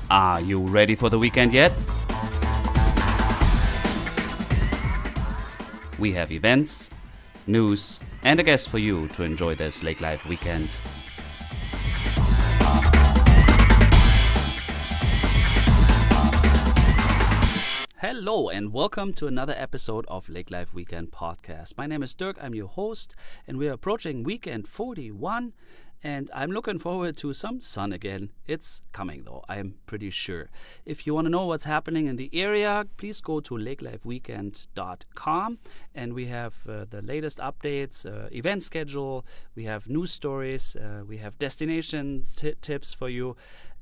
Are you ready for the weekend yet? We have events, news, and a guest for you to enjoy this Lake Life weekend. Hello and welcome to another episode of Lake Life Weekend Podcast. My name is Dirk, I'm your host, and we are approaching weekend 41, and I'm looking forward to some sun again. It's coming though, I'm pretty sure. If you want to know what's happening in the area, please go to lakelifeweknd.com, and we have the latest updates, event schedule, we have news stories, we have destination tips for you.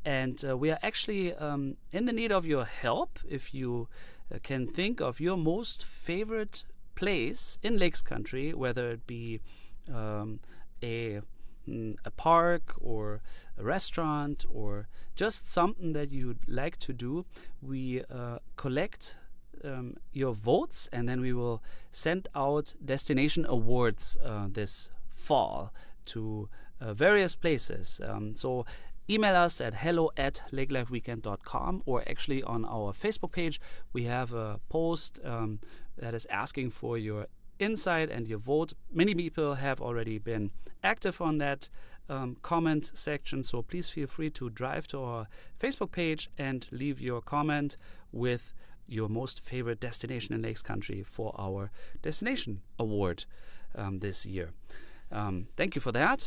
And we are actually in the need of your help. If you can think of your most favorite place in Lakes Country, whether it be a park or a restaurant or just something that you'd like to do, we collect your votes, and then we will send out destination awards this fall to various places. So email us at hello@lakelifewekend.com, or actually on our Facebook page we have a post that is asking for your insight and your vote. Many people have already been active on that comment section, so please feel free to drive to our Facebook page and leave your comment with your most favorite destination in Lakes Country for our destination award this year. Thank you for that.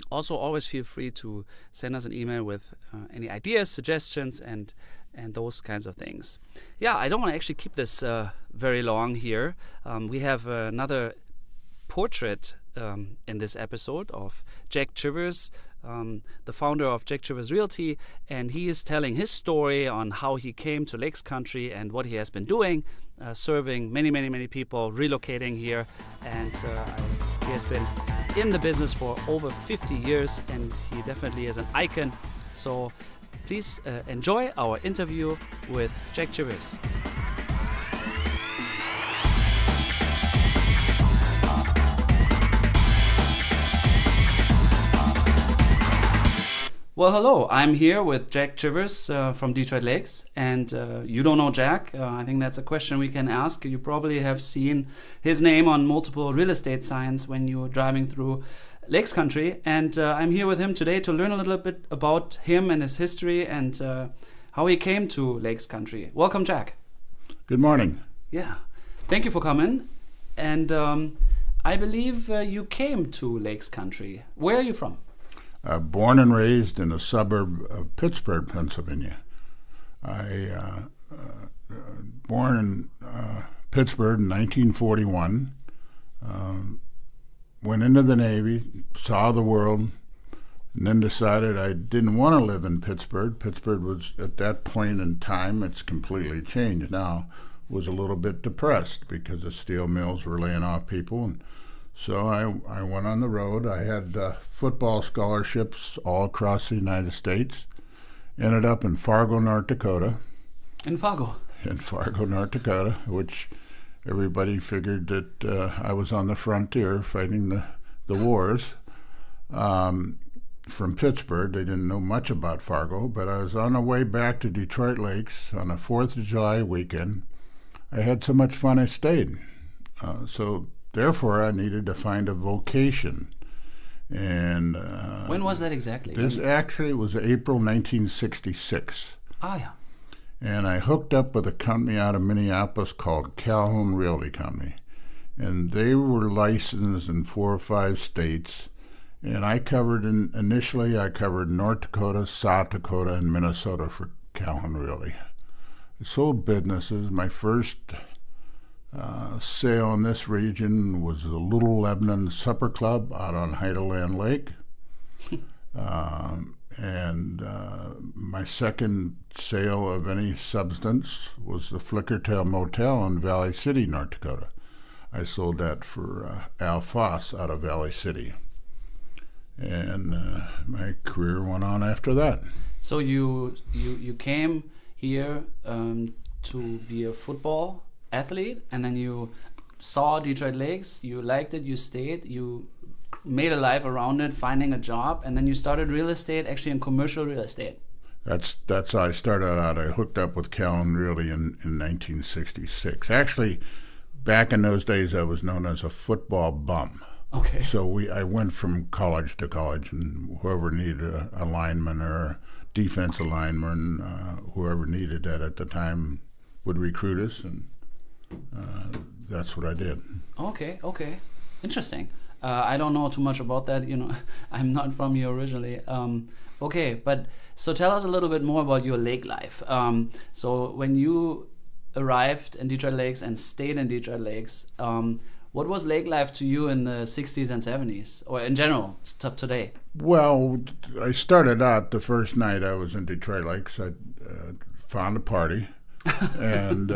Also, always feel free to send us an email with any ideas, suggestions, and those kinds of things. Yeah, I don't want to actually keep this very long here. We have another portrait in this episode of Jack Chivers, the founder of Jack Chivers Realty, and he is telling his story on how he came to Lakes Country and what he has been doing, serving many people, relocating here, and he has been in the business for over 50 years, and he definitely is an icon. So please enjoy our interview with Jack Chivers. Well, hello. I'm here with Jack Chivers from Detroit Lakes, and you don't know Jack. I think that's a question we can ask. You probably have seen his name on multiple real estate signs when you're driving through Lakes Country, and I'm here with him today to learn a little bit about him and his history and how he came to Lakes Country. Welcome, Jack. Good morning. Yeah. Thank you for coming. And I believe you came to Lakes Country. Where are you from? Born and raised in a suburb of Pittsburgh, Pennsylvania. I born in Pittsburgh in 1941. Went into the Navy, saw the world, and then decided I didn't want to live in Pittsburgh. Pittsburgh was, at that point in time, it's completely changed now, was a little bit depressed because the steel mills were laying off people. And so I went on the road. I had football scholarships all across the United States. Ended up in Fargo, North Dakota. In Fargo? In Fargo, North Dakota, which everybody figured that I was on the frontier fighting the wars. From Pittsburgh, they didn't know much about Fargo, but I was on the way back to Detroit Lakes on a 4th of July weekend. I had so much fun I stayed. Therefore, I needed to find a vocation. And when was that exactly? This actually was April 1966. Ah, yeah. And I hooked up with a company out of Minneapolis called Calhoun Realty Company. And they were licensed in 4 or 5 states. And I covered, initially I covered North Dakota, South Dakota, and Minnesota for Calhoun Realty. I sold businesses. My first sale in this region was the Little Lebanon Supper Club out on Heideland Lake. My second sale of any substance was the Flickertail Motel in Valley City, North Dakota. I sold that for Al Foss out of Valley City. And my career went on after that. So you came here to be a football athlete, and then you saw Detroit Lakes, you liked it, you stayed, you made a life around it, finding a job, and then you started real estate, actually in commercial real estate. That's how I started out. I hooked up with Callan really in 1966. Actually, back in those days, I was known as a football bum. Okay. So I went from college to college, and whoever needed a lineman or a defensive lineman, whoever needed that at the time would recruit us, and that's what I did. Okay. Interesting. I don't know too much about that. I'm not from here originally. Okay, but so tell us a little bit more about your lake life. So when you arrived in Detroit Lakes and stayed in Detroit Lakes, what was lake life to you in the 60s and 70s, or in general, up today? Well, I started out the first night I was in Detroit Lakes. I found a party and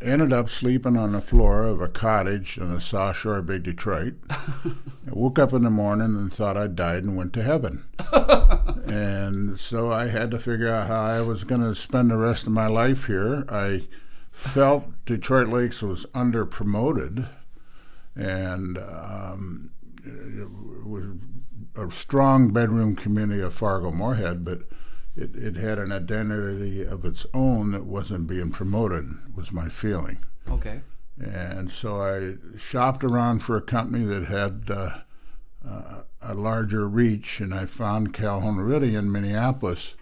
ended up sleeping on the floor of a cottage on the South Shore of Big Detroit. I woke up in the morning and thought I died and went to heaven. And so I had to figure out how I was going to spend the rest of my life here. I felt Detroit Lakes was under-promoted, and it was a strong bedroom community of Fargo-Moorhead, but it had an identity of its own that wasn't being promoted, was my feeling. Okay. And so I shopped around for a company that had a larger reach, and I found Calhoun Ridley in Minneapolis,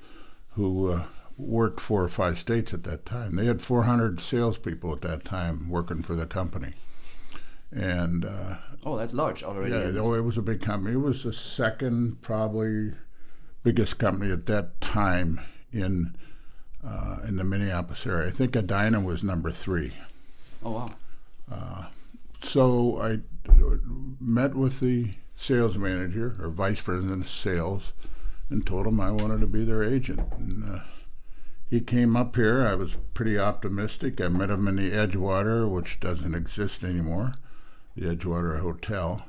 who worked 4 or 5 states at that time. They had 400 salespeople at that time working for the company. And that's large already. Yeah, it was a big company. It was the second, probably biggest company at that time in the Minneapolis area. I think Edina was number 3. Oh wow! So I met with the sales manager or vice president of sales and told him I wanted to be their agent. And he came up here. I was pretty optimistic. I met him in the Edgewater, which doesn't exist anymore, the Edgewater Hotel.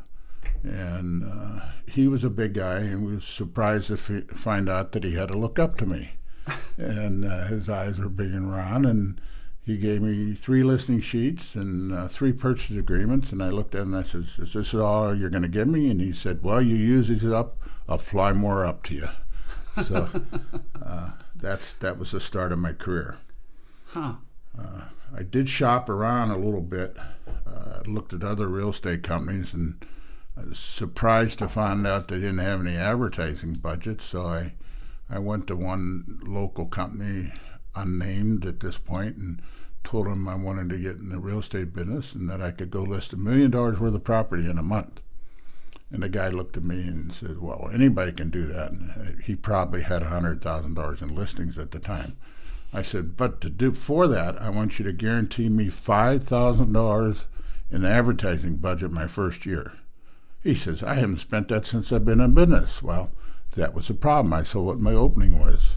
And he was a big guy, and we was surprised to find out that he had to look up to me. And his eyes were big and round, and he gave me 3 listing sheets and 3 purchase agreements, and I looked at him and I said, "Is this all you're going to give me?" And he said, "Well, you use these up, I'll fly more up to you." So that was the start of my career. Huh. I did shop around a little bit, looked at other real estate companies, and I was surprised to find out they didn't have any advertising budget, so I went to one local company, unnamed at this point, and told them I wanted to get in the real estate business and that I could go list $1 million worth of property in a month. And the guy looked at me and said, "Well, anybody can do that." And he probably had $100,000 in listings at the time. I said, "But for that, I want you to guarantee me $5,000 in advertising budget my first year." He says, "I haven't spent that since I've been in business." Well, that was the problem. I saw what my opening was.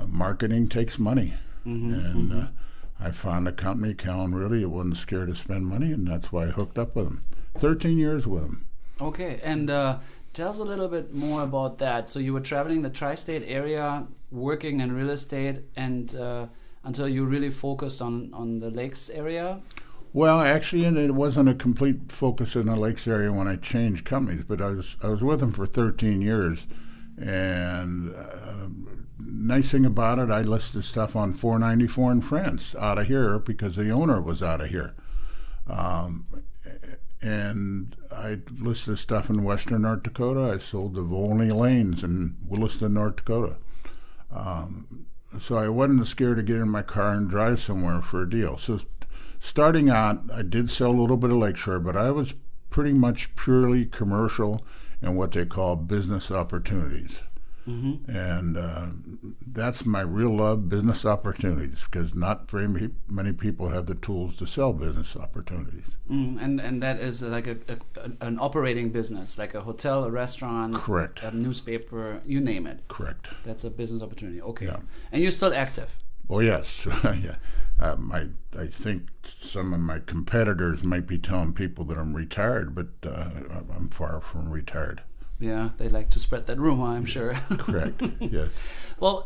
Marketing takes money. And I found a company, Callan Ridley, that wasn't scared to spend money, and that's why I hooked up with him. 13 years with him. Okay, and tell us a little bit more about that. So you were traveling the tri-state area, working in real estate, and until you really focused on the lakes area? Well, actually, it wasn't a complete focus in the lakes area when I changed companies, but I was with them for 13 years, and nice thing about it, I listed stuff on 494 in France out of here because the owner was out of here. And I listed stuff in western North Dakota. I sold the Volney Lanes in Williston, North Dakota. So I wasn't scared to get in my car and drive somewhere for a deal. So starting out, I did sell a little bit of lakeshore, but I was pretty much purely commercial and what they call business opportunities. And that's my real love, business opportunities, because not very many people have the tools to sell business opportunities. And that is like an operating business, like a hotel, a restaurant, correct, a newspaper, you name it. Correct. That's a business opportunity. Okay. Yeah. And you're still active? Oh yes. Yeah. I think some of my competitors might be telling people that I'm retired, but I'm far from retired. Yeah, they like to spread that rumor, I'm sure. Correct, yes. Well,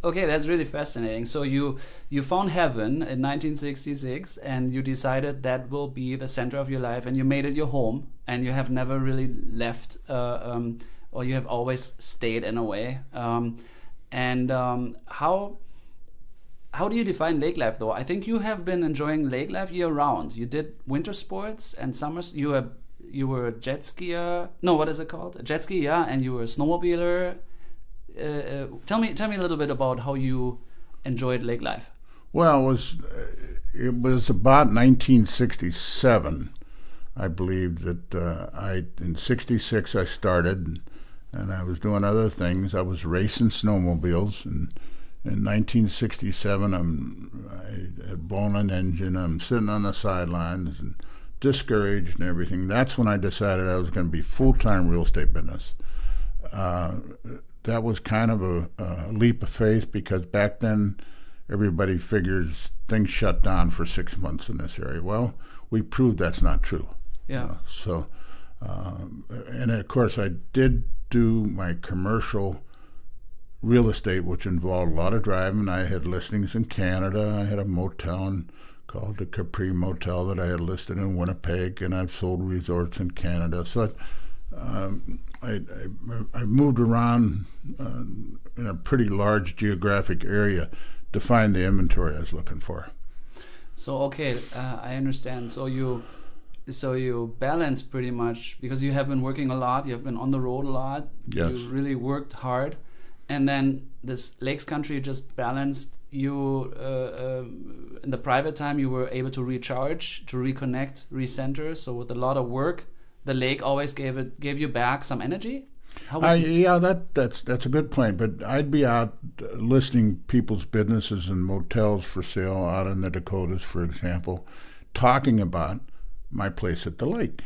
okay, that's really fascinating. So you found heaven in 1966, and you decided that will be the center of your life, and you made it your home, and you have never really left, or you have always stayed in a way. And how do you define lake life, though? I think you have been enjoying lake life year round. You did winter sports and summers. You were a jet skier. No, what is it called? A jet ski, yeah. And you were a snowmobiler. Tell me a little bit about how you enjoyed lake life. Well, it was about 1967, I believe, that in '66 I started, and I was doing other things. I was racing snowmobiles, and in 1967 I had blown an engine. I'm sitting on the sidelines and discouraged and everything. That's when I decided I was going to be full-time real estate business. That was kind of a leap of faith, because back then everybody figures things shut down for 6 months in this area. Well, we proved that's not true. Yeah. And of course I did do my commercial real estate, which involved a lot of driving. I had listings in Canada. I had a motel called the Capri Motel that I had listed in Winnipeg, and I've sold resorts in Canada. So I moved around in a pretty large geographic area to find the inventory I was looking for. So okay, I understand. So you balance pretty much, because you have been working a lot. You have been on the road a lot. Yes. You really worked hard, and then this lakes country just balanced you. In the private time, you were able to recharge, to reconnect, recenter. So with a lot of work, the lake always gave you back some energy. Yeah, that's a good point. But I'd be out listing people's businesses and motels for sale out in the Dakotas, for example, talking about my place at the lake.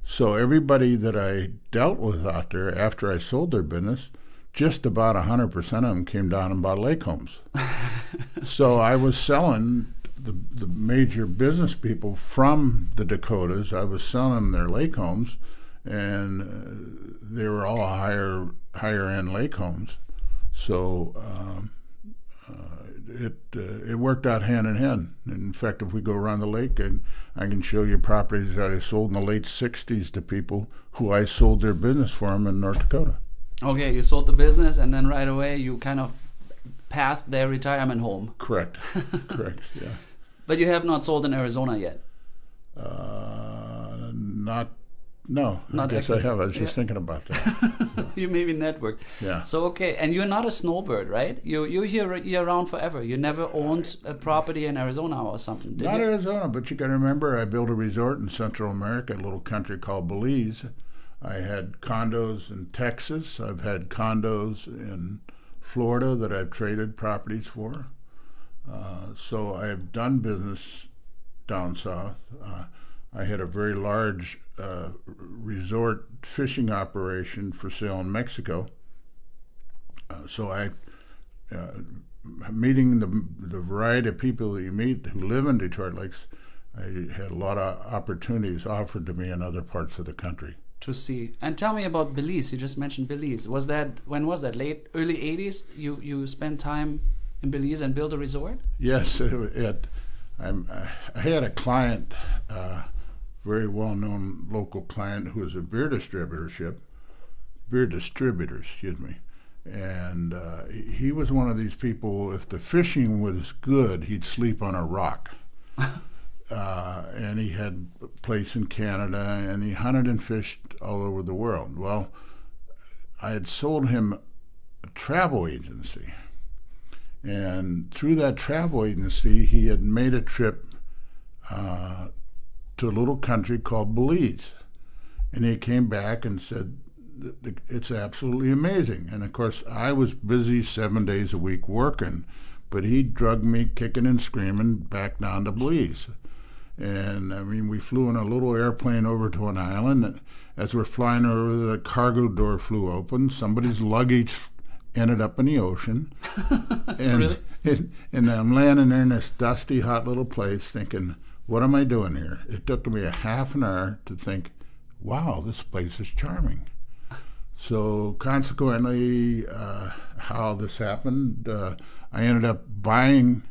So everybody that I dealt with out there after I sold their business, just about 100% of them came down and bought lake homes. So I was selling the major business people from the Dakotas. I was selling them their lake homes, and they were all higher end lake homes. So it worked out hand in hand. In fact, if we go around the lake, I can show you properties that I sold in the late '60s to people who I sold their business for them in North Dakota. Okay, you sold the business, and then right away you kind of passed their retirement home. Correct. Correct. Yeah. But you have not sold in Arizona yet. No, I guess actually. I have. I was just thinking about that. You maybe networked. Yeah. So okay, and you're not a snowbird, right? You're here year-round forever. You never owned a property in Arizona or something, did Not you? Arizona, but you got to remember, I built a resort in Central America, a little country called Belize. I had condos in Texas. I've had condos in Florida that I've traded properties for. So I've done business down south. I had a very large resort fishing operation for sale in Mexico. So meeting the variety of people that you meet who live in Detroit Lakes, I had a lot of opportunities offered to me in other parts of the country. To see. And tell me about Belize. You just mentioned Belize. When was that? Early 80s? You spent time in Belize and built a resort? Yes, I had a client, very well-known local client who was a beer distributor, excuse me. And he was one of these people, if the fishing was good, he'd sleep on a rock. And he had a place in Canada, and he hunted and fished all over the world. Well, I had sold him a travel agency. And through that travel agency, he had made a trip to a little country called Belize. And he came back and said, it's absolutely amazing. And of course, I was busy 7 days a week working, but he drugged me kicking and screaming back down to Belize. And I mean, we flew in a little airplane over to an island. And as we're flying over, the cargo door flew open. Somebody's luggage ended up in the ocean. And, Really? And I'm landing there in this dusty, hot little place thinking, what am I doing here? It took me a half an hour to think, wow, this place is charming. So consequently, how this happened, I ended up buying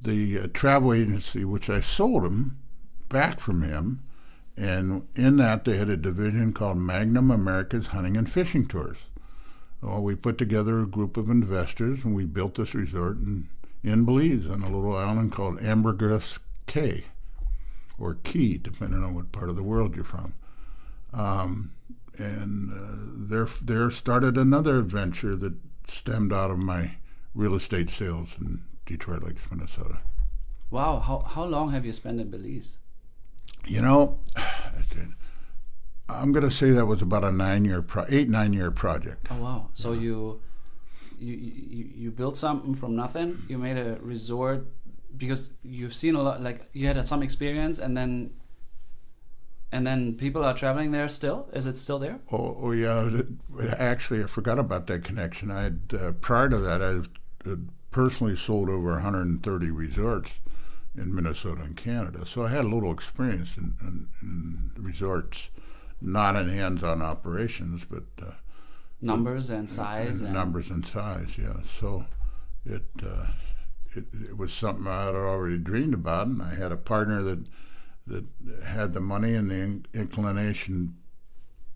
the travel agency, which I sold him, back from him. And in that, they had a division called Magnum America's Hunting and Fishing Tours. Well, we put together a group of investors, and we built this resort in Belize on a little island called Ambergris Cay, or Key, depending on what part of the world you're from. There started another adventure that stemmed out of my real estate sales in Detroit Lakes, Minnesota. Wow, how long have you spent in Belize? You know, I'm going to say that was about a 8-9 year project. Oh wow! So you built something from nothing. You made a resort because you've seen a lot. Like you had some experience, and then people are traveling there still. Is it still there? Oh yeah. Actually, I forgot about that connection. I had prior to that, I had personally sold over 130 resorts in Minnesota and Canada. So I had a little experience in resorts. Not in hands-on operations, but numbers and size. Numbers and size, yeah. So it was something I had already dreamed about, and I had a partner that had the money and the inclination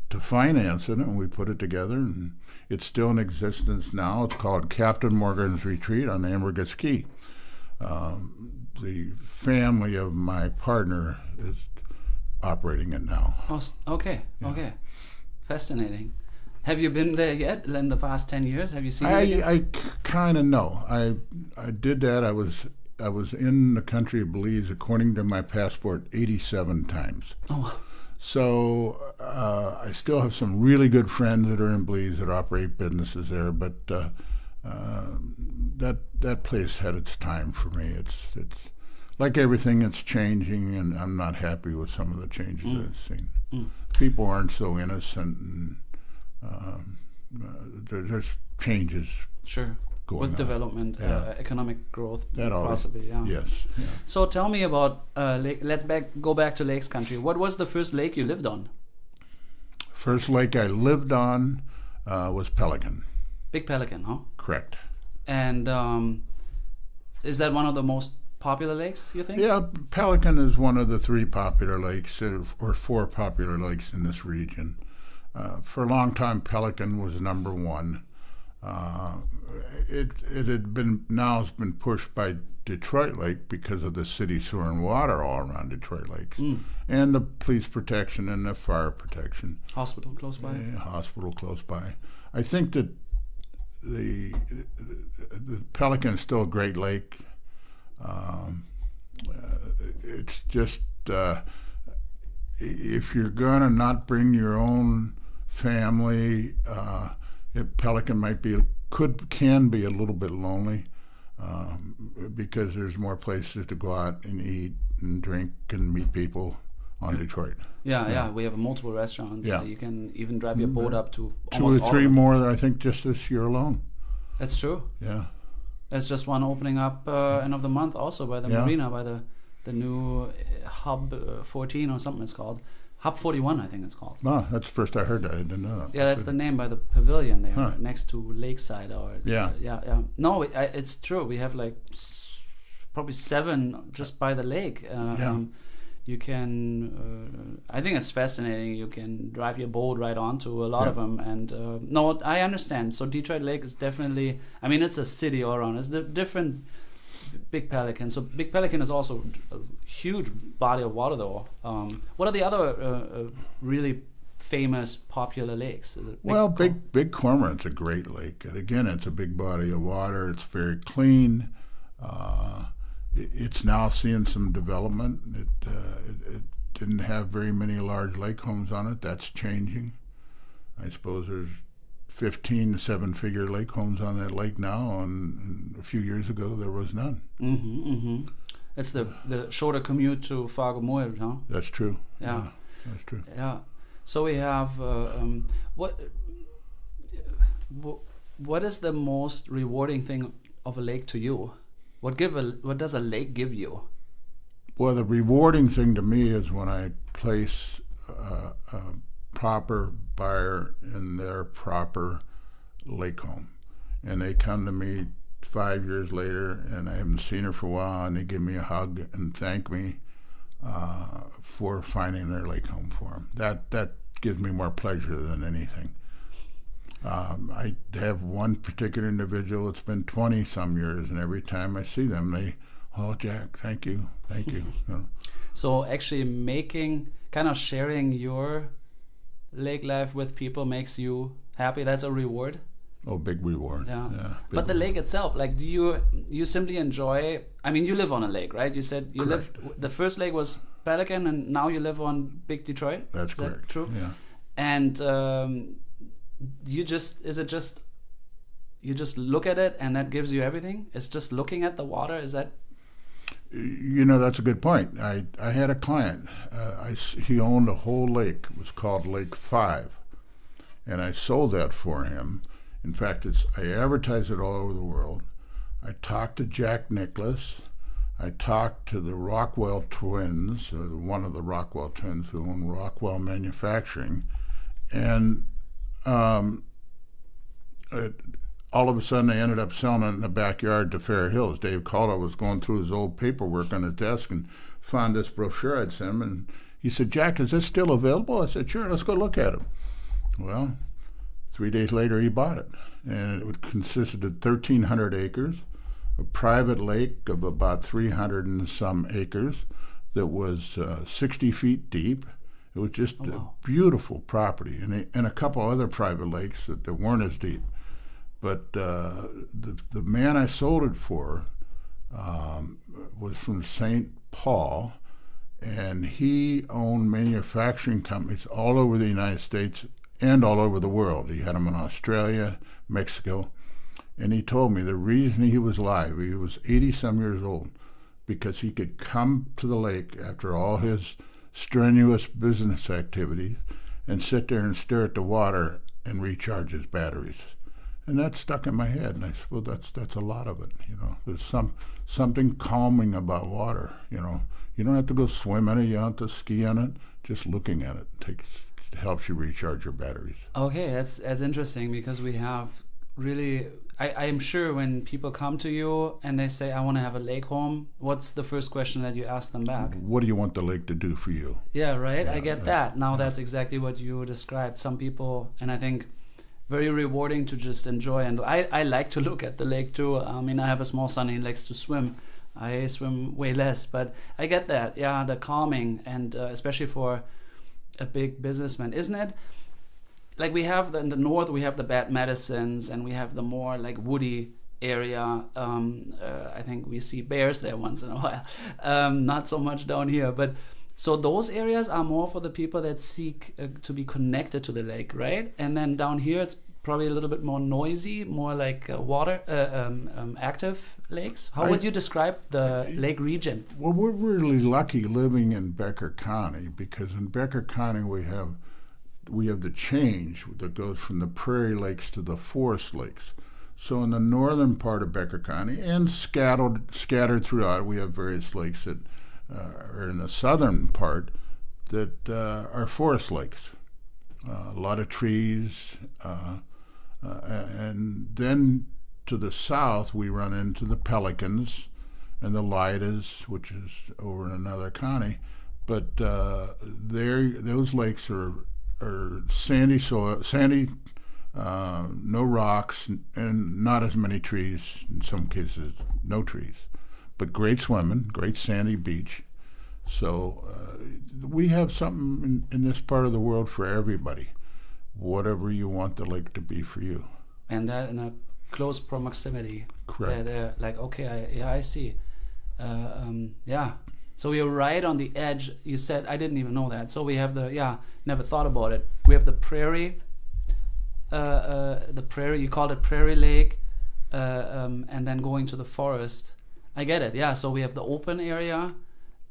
to finance it, and we put it together, and it's still in existence now. It's called Captain Morgan's Retreat on Ambergris Key. The family of my partner is operating it now. Oh, okay, yeah. Okay. Fascinating. Have you been there yet in the past 10 years? Have you seen it? I kind of know. I did that. I was in the country of Belize, according to my passport, 87 times. Oh. So I still have some really good friends that are in Belize that operate businesses there, but that place had its time for me. It's like everything, it's changing, and I'm not happy with some of the changes I've seen. People aren't so innocent, and there's changes. Sure. Going with on. Development, economic growth, that possibly. Yeah. Yes. Yeah. So tell me about lake. Let's go back to lakes country. What was the first lake you lived on? First lake I lived on was Pelican. Big Pelican, huh? Correct. And is that one of the most popular lakes, you think? Yeah, Pelican is one of the 3 popular lakes, or 4 popular lakes in this region. For a long time, Pelican was number 1. It had been, now it's been pushed by Detroit Lake because of the city sewer and water all around Detroit Lakes, and the police protection and the fire protection. Hospital close by. Hospital close by. I think that the Pelican is still a great lake. It's just if you're gonna not bring your own family, Pelican can be a little bit lonely because there's more places to go out and eat and drink and meet people on Detroit. Yeah. We have multiple restaurants. Yeah. You can even drive your boat up to 2 almost or all 3 of them. more, I think, just this year alone. That's true. Yeah. There's just one opening up end of the month also by the marina, by the new Hub 14 or something it's called. Hub 41, I think it's called. No, that's the first I heard that. I didn't know that. Yeah, that's the name by the pavilion there, next to Lakeside. Yeah. No, it's true. We have like probably 7 just by the lake. You can, I think it's fascinating. You can drive your boat right onto a lot of them. And no, I understand. So Detroit Lake is definitely, I mean, it's a city all around. It's different Big Pelican. So Big Pelican is also a huge body of water though. What are the other really famous popular lakes? Is it Big Cormorant's a great lake. And again, it's a big body of water. It's very clean. It's now seeing some development. It didn't have very many large lake homes on it. That's changing. I suppose there's 15 to 7-figure lake homes on that lake now, and a few years ago there was none. It's the shorter commute to Fargo-Moorhead, huh? That's true. Yeah, that's true. Yeah. So we have what is the most rewarding thing of a lake to you? What does a lake give you? Well, the rewarding thing to me is when I place a proper buyer in their proper lake home, and they come to me 5 years later, and I haven't seen her for a while, and they give me a hug and thank me for finding their lake home for them. That gives me more pleasure than anything. I have one particular individual. It's been 20 some years, and every time I see them, they, oh, Jack, thank you. You know. So actually kind of sharing your lake life with people makes you happy. That's a reward. Oh, big reward. Yeah. Big but the lake itself, like, do you simply enjoy? I mean, you live on a lake, right? You said you Correct. the first lake was Pelican, and now you live on Big Detroit. That's Is correct. That true? Yeah. And you just look at it and that gives you everything? It's just looking at the water? Is that? You know, that's a good point. I had a client. He owned a whole lake. It was called Lake 5. And I sold that for him. In fact, I advertised it all over the world. I talked to Jack Nicklaus. I talked to the Rockwell twins, one of the Rockwell twins who own Rockwell Manufacturing. And all of a sudden, they ended up selling it in the backyard to Fair Hills. Dave Calder was going through his old paperwork on his desk and found this brochure I'd sent him. And he said, Jack, is this still available? I said, sure, let's go look at it. Well, 3 days later, he bought it. And it consisted of 1,300 acres, a private lake of about 300 and some acres that was 60 feet deep. It was just a beautiful property, and a couple other private lakes that weren't as deep. But the man I sold it for was from St. Paul, and he owned manufacturing companies all over the United States and all over the world. He had them in Australia, Mexico, and he told me the reason he was alive, he was 80-some years old, because he could come to the lake after all his strenuous business activities and sit there and stare at the water and recharge his batteries. And that stuck in my head, and I suppose that's a lot of it. You know, there's something calming about water. You know, you don't have to go swim in it, you don't have to ski on it. Just looking at it helps you recharge your batteries. Okay, that's interesting, because we have really. I am sure when people come to you and they say, I want to have a lake home, what's the first question that you ask them back? What do you want the lake to do for you? Yeah, right. I get that. Now that's exactly what you described. Some people, and I think very rewarding to just enjoy. And I like to look at the lake too. I mean, I have a small son, he likes to swim. I swim way less, but I get that. Yeah, the calming, and especially for a big businessman, isn't it? Like, we have in the north, we have the bad medicines, and we have the more like woody area. I think we see bears there once in a while. Not so much down here, but so those areas are more for the people that seek to be connected to the lake, right? And then down here, it's probably a little bit more noisy, more like water, active lakes. How would you describe the lake region? Well, we're really lucky living in Becker County, because in Becker County we have the change that goes from the prairie lakes to the forest lakes. So in the northern part of Becker County, and scattered throughout, we have various lakes that are in the southern part that are forest lakes. A lot of trees, and then to the south we run into the Pelicans and the Lidas, which is over in another county. But those lakes are sandy soil, no rocks, and not as many trees. In some cases, no trees, but great swimming, great sandy beach. So we have something in this part of the world for everybody, whatever you want the lake to be for you. And that in a close proximity. Correct. They're like, okay, I see. Yeah. So we're right on the edge. You said, I didn't even know that. So we have never thought about it. We have the prairie, you called it Prairie Lake, and then going to the forest. I get it, yeah. So we have the open area,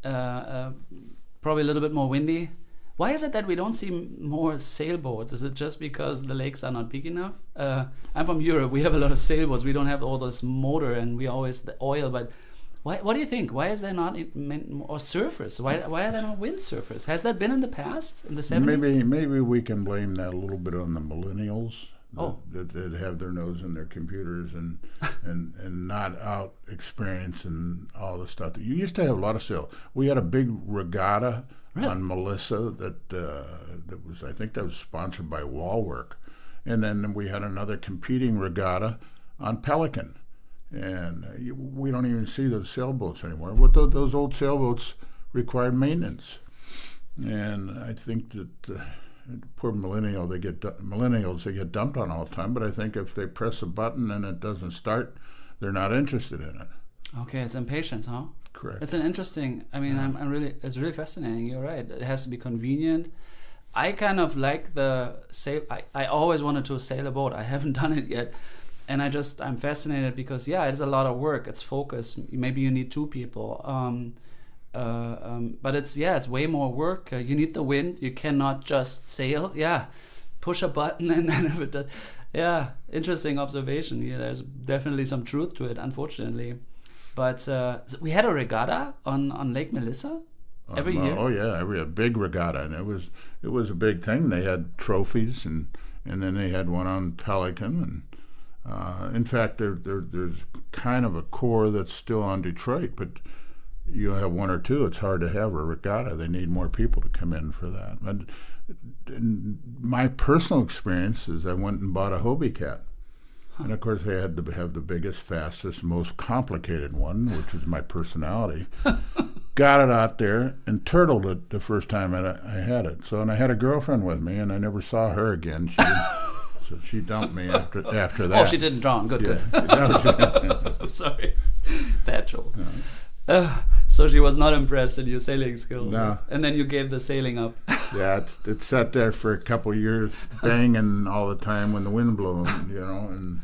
probably a little bit more windy. Why is it that we don't see more sailboats? Is it just because the lakes are not big enough? I'm from Europe. We have a lot of sailboats. We don't have all this motor, and we always the oil, but what do you think? Why is there not or surfers? Why are there not windsurfers? Has that been in the past, in the 70s? Maybe we can blame that a little bit on the millennials that have their nose in their computers and not out experiencing all the stuff. You used to have a lot of sail. We had a big regatta on Melissa that was, I think that was sponsored by Wallwork. And then we had another competing regatta on Pelican. And we don't even see those sailboats anymore. What those old sailboats required maintenance. And I think that poor millennials, they get dumped on all the time. But I think if they press a button and it doesn't start, they're not interested in it. Okay, it's impatience, huh? Correct. It's an interesting. I mean, it's really fascinating. You're right. It has to be convenient. I kind of like the sail. I always wanted to sail a boat. I haven't done it yet, and I'm fascinated because it's a lot of work. It's focus. Maybe you need two people. But it's way more work. You need the wind. You cannot just sail. Yeah, push a button and then if it does. Yeah, interesting observation. Yeah, there's definitely some truth to it, unfortunately. But we had a regatta on Lake Melissa every year. Oh yeah, a big regatta, and it was a big thing. They had trophies, and then they had one on Pelican, and in fact, there's kind of a core that's still on Detroit, but you have one or two. It's hard to have a regatta. They need more people to come in for that. And my personal experience is I went and bought a Hobie cat. And of course, I had to have the biggest, fastest, most complicated one, which was my personality. Got it out there and turtled it the first time I had it. So, and I had a girlfriend with me, and I never saw her again. So she dumped me after that. Oh, she didn't drown. Good. I'm sorry. Bad joke. So she was not impressed in your sailing skills. No. And then you gave the sailing up. Yeah, it sat there for a couple of years, banging all the time when the wind blew, and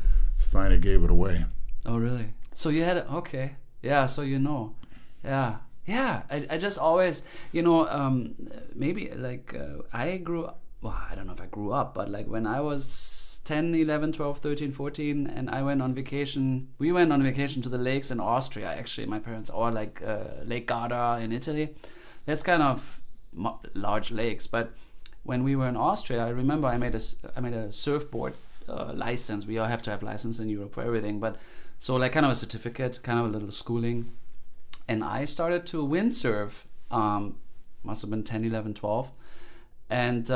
finally gave it away. Oh, really? So you had it? Okay. Yeah, so Yeah. Yeah, I just always, maybe like I grew up, well, I don't know if I grew up, but like when I was 10, 11, 12, 13, 14, and we went on vacation to the lakes in Austria, actually, my parents, or like Lake Garda in Italy. That's kind of large lakes, but when we were in Austria, I remember I made a surfboard license. We all have to have license in Europe for everything, but so like kind of a certificate, kind of a little schooling, and I started to windsurf. Must have been 10, 11, 12, and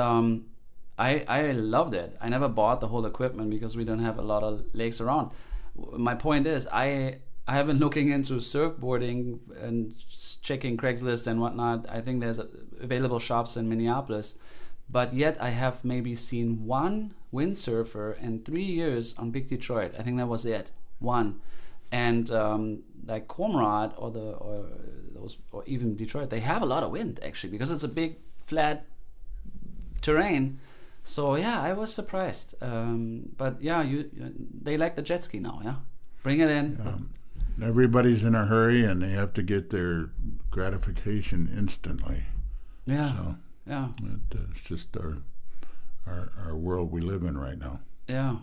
I loved it. I never bought the whole equipment because we don't have a lot of lakes around. My point is, I have been looking into surfboarding and checking Craigslist and whatnot. I think there's available shops in Minneapolis, but yet I have maybe seen one windsurfer in 3 years on Big Detroit. I think that was it, one. And like Comrade or even Detroit, they have a lot of wind actually because it's a big flat terrain. So yeah, I was surprised. But yeah, they like the jet ski now. Yeah, bring it in. Everybody's in a hurry and they have to get their gratification instantly. Yeah. So yeah. It's just our world we live in right now. Yeah.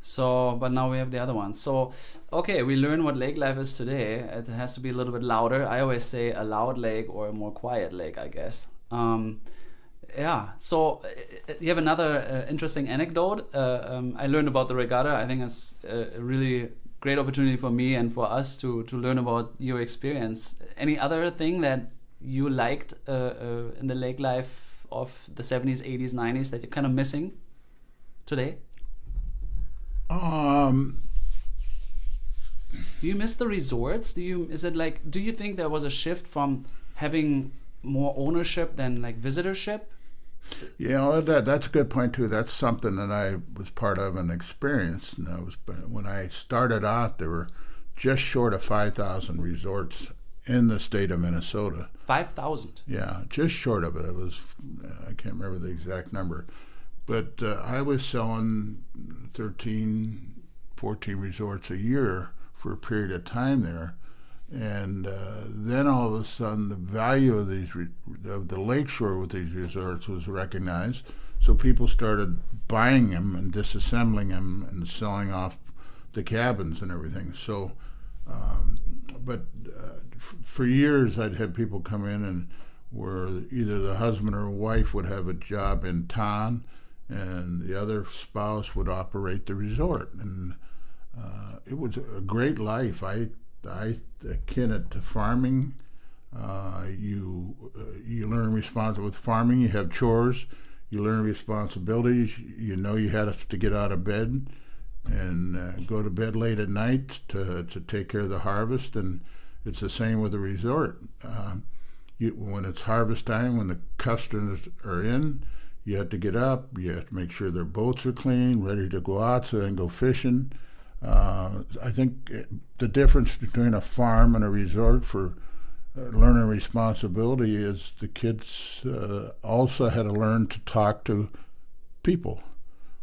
So, but now we have the other one. So, okay, we learn what lake life is today. It has to be a little bit louder. I always say a loud lake or a more quiet lake, I guess. Yeah. So you have another interesting anecdote. I learned about the regatta. I think it's a really great opportunity for me and for us to learn about your experience. Any other thing that you liked in the lake life of the 70s, 80s, 90s that you're kind of missing today? Do you miss the resorts? Do you think there was a shift from having more ownership than like visitorship? Yeah, that's a good point too. That's something that I was part of and experienced. And when I started out, there were just short of 5,000 resorts in the state of Minnesota. 5,000? Yeah, just short of it. It was, I can't remember the exact number. But I was selling 13, 14 resorts a year for a period of time there. And then all of a sudden, the value of the lakeshore with these resorts was recognized. So people started buying them and disassembling them and selling off the cabins and everything. So, for years, I'd had people come in and where either the husband or wife would have a job in town, and the other spouse would operate the resort. And it was a great life. I akin it to farming. You learn responsibility with farming. You have chores. You learn responsibilities. You know you have to get out of bed and go to bed late at night to take care of the harvest, and it's the same with the resort. When it's harvest time, when the customers are in, you have to get up, you have to make sure their boats are clean, ready to go out so they can go fishing. I think the difference between a farm and a resort for learning responsibility is the kids also had to learn to talk to people.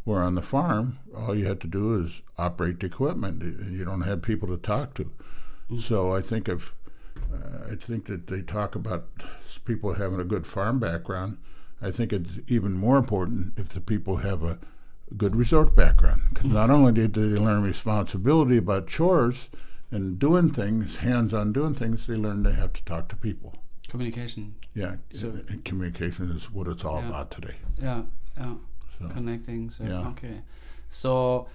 Where on the farm, all you have to do is operate the equipment. You don't have people to talk to. Mm-hmm. So I think that they talk about people having a good farm background. I think it's even more important if the people have a good resort background. Because not only did they learn responsibility about chores and doing things, hands-on doing things, they learn they have to talk to people. Communication. Yeah, and communication is what it's all about today. Yeah, yeah. So, connecting. So, yeah. Okay. So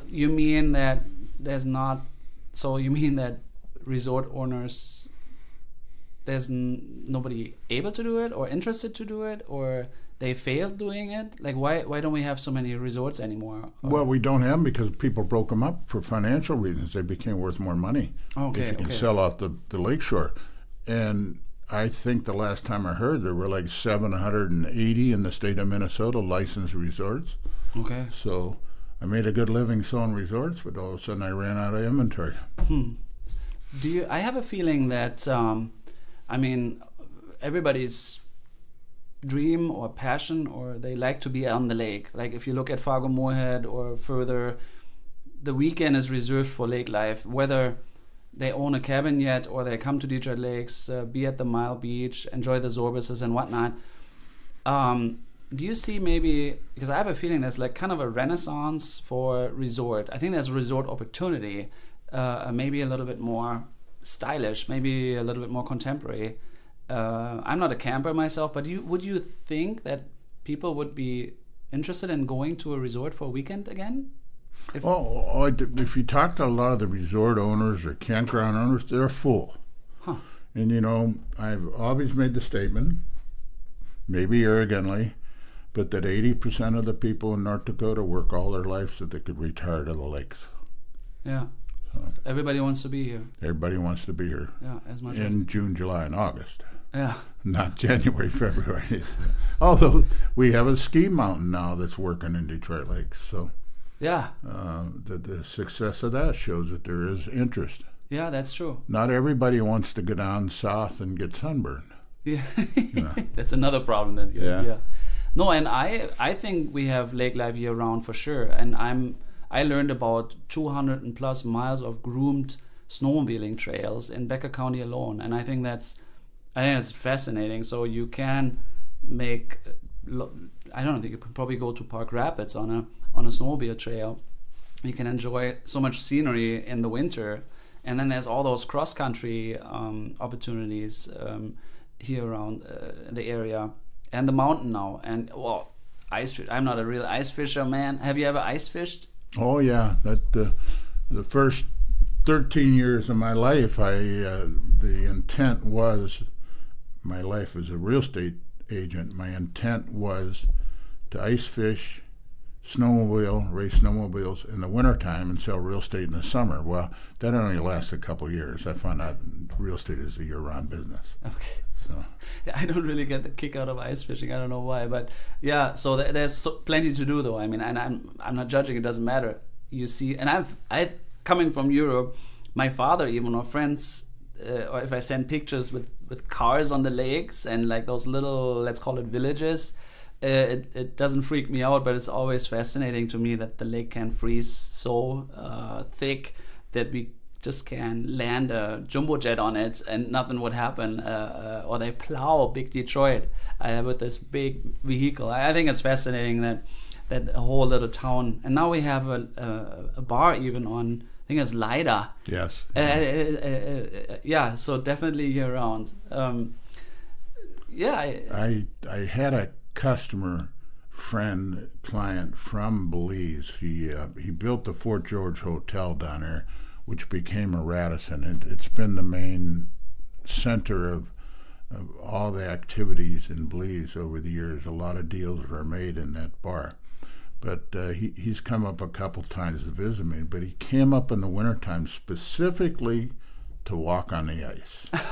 you mean that you mean that resort owners, there's nobody able to do it or interested to do it, or they failed doing it? Like, why don't we have so many resorts anymore? Well, we don't have them because people broke them up for financial reasons. They became worth more money if you can sell off the lakeshore. And I think the last time I heard, there were like 780 in the state of Minnesota licensed resorts. Okay. So I made a good living selling resorts, but all of a sudden I ran out of inventory. I have a feeling that, everybody's dream or passion, or they like to be on the lake. Like if you look at Fargo-Moorhead or further, the weekend is reserved for lake life, whether they own a cabin yet or they come to Detroit Lakes, be at the Mile Beach, enjoy the Zorbases and whatnot. Do you see maybe, because I have a feeling there's like kind of a renaissance for resort. I think there's a resort opportunity, maybe a little bit more stylish, maybe a little bit more contemporary. I'm not a camper myself, but would you think that people would be interested in going to a resort for a weekend again? If you talk to a lot of the resort owners or campground owners, they're full. Huh. And, I've always made the statement, maybe arrogantly, but that 80% of the people in North Dakota work all their life so they could retire to the lakes. Yeah. So everybody wants to be here. Everybody wants to be here. Yeah, as much in June, July, and August. Yeah. Not January, February. Although we have a ski mountain now that's working in Detroit Lakes, so... Yeah. The success of that shows that there is interest. Yeah, that's true. Not everybody wants to go down south and get sunburned. Yeah. That's another problem. Yeah. No, and I think we have lake life year round for sure. And I learned about 200 and plus miles of groomed snowmobiling trails in Becker County alone. And I think that's fascinating. So you can make... I don't think you could probably go to Park Rapids on a snowmobile trail. You can enjoy so much scenery in the winter, and then there's all those cross country opportunities here around the area and the mountain now. And ice fish. I'm not a real ice fisher, man. Have you ever ice fished? Oh yeah, that the first 13 years of my life, the intent was my life as a real estate agent. My intent was to ice fish, snowmobile, race snowmobiles in the wintertime and sell real estate in the summer. Well, that only lasted a couple of years. I found out real estate is a year-round business. Okay. So yeah, I don't really get the kick out of ice fishing. I don't know why, but yeah. So there's plenty to do, though. I mean, and I'm not judging. It doesn't matter. You see, and I coming from Europe, my father even or friends, or if I send pictures with cars on the lakes and like those little, let's call it villages. It doesn't freak me out, but it's always fascinating to me that the lake can freeze so thick that we just can land a jumbo jet on it and nothing would happen, or they plow big Detroit with this big vehicle. I think it's fascinating that a whole little town, and now we have a bar even on, I think it's Lida. Yes. Yeah, so definitely year round. I had a customer, friend, client from Belize. He built the Fort George Hotel down there, which became a Radisson. It's been the main center of of all the activities in Belize over the years. A lot of deals were made in that bar. But he's come up a couple times to visit me, but he came up in the wintertime specifically to walk on the ice.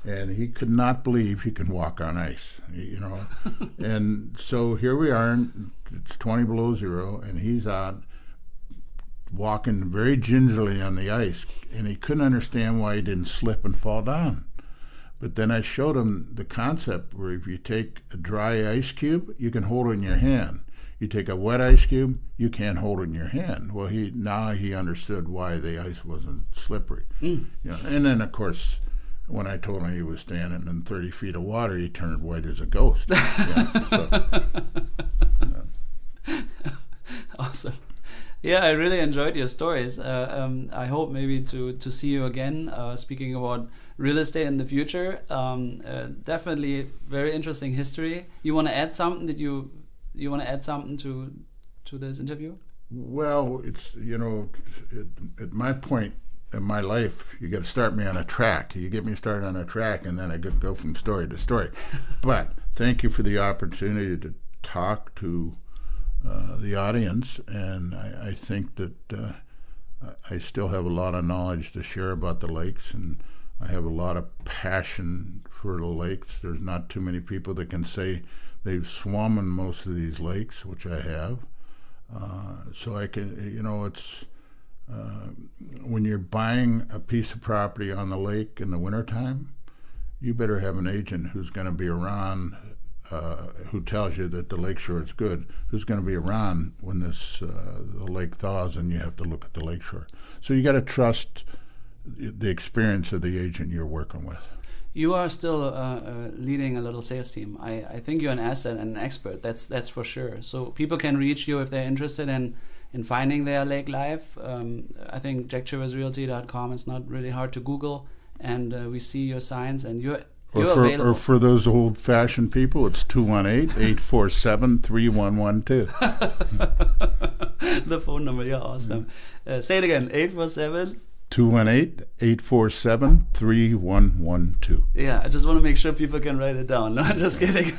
And he could not believe he could walk on ice, And so here we are, it's 20 below zero, and he's out walking very gingerly on the ice, and he couldn't understand why he didn't slip and fall down. But then I showed him the concept where if you take a dry ice cube, you can hold it in your hand. You take a wet ice cube, you can't hold it in your hand. Well, now he understood why the ice wasn't slippery. And then, of course, when I told him he was standing in 30 feet of water, he turned white as a ghost. Awesome. Yeah, I really enjoyed your stories. I hope maybe to see you again, speaking about real estate in the future. Definitely very interesting history. You want to add something? You want to add something to this interview? Well, it's, at my point in my life, you got to start me on a track. You get me started on a track, and then I could go from story to story. But thank you for the opportunity to talk to the audience, and I think that I still have a lot of knowledge to share about the lakes, and I have a lot of passion for the lakes. There's not too many people that can say they've swum in most of these lakes, which I have. So I can, it's when you're buying a piece of property on the lake in the wintertime, you better have an agent who's going to be around, who tells you that the lakeshore is good, who's going to be around when the lake thaws and you have to look at the lakeshore. So you got to trust the experience of the agent you're working with. You are still leading a little sales team. I think you're an asset and an expert. That's for sure. So people can reach you if they're interested in finding their lake life. I think jackchiversrealty.com is not really hard to Google, and we see your signs, and you're available. Or for those old-fashioned people, it's 218-847-3112. The phone number, yeah, awesome. Say it again, 847. 218-847-3112. Yeah, I just want to make sure people can write it down. No, I'm just kidding.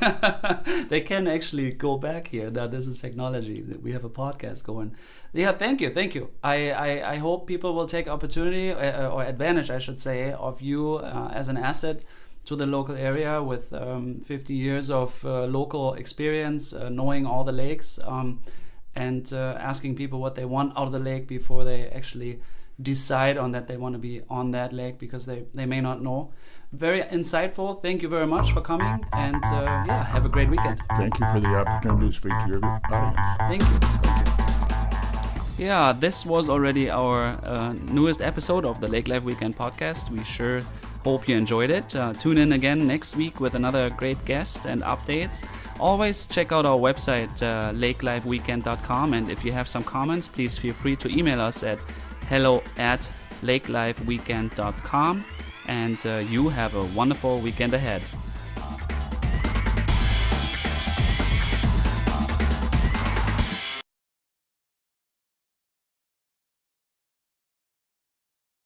They can actually go back here. That this is technology. We have a podcast going. Yeah, thank you. I hope people will take opportunity or advantage, I should say, of you as an asset to the local area with 50 years of local experience, knowing all the lakes, and asking people what they want out of the lake before they actually decide on that they want to be on that lake, because they may not know. Very insightful. Thank you very much for coming, and have a great weekend. Thank you for the opportunity to speak to your audience. Thank you. Yeah, this was already our newest episode of the Lake Life Weekend podcast. We sure hope you enjoyed it. Tune in again next week with another great guest and updates. Always check out our website, lakelifeweekend.com, and if you have some comments, please feel free to email us at hello@lakelifeweekend.com, and you have a wonderful weekend ahead.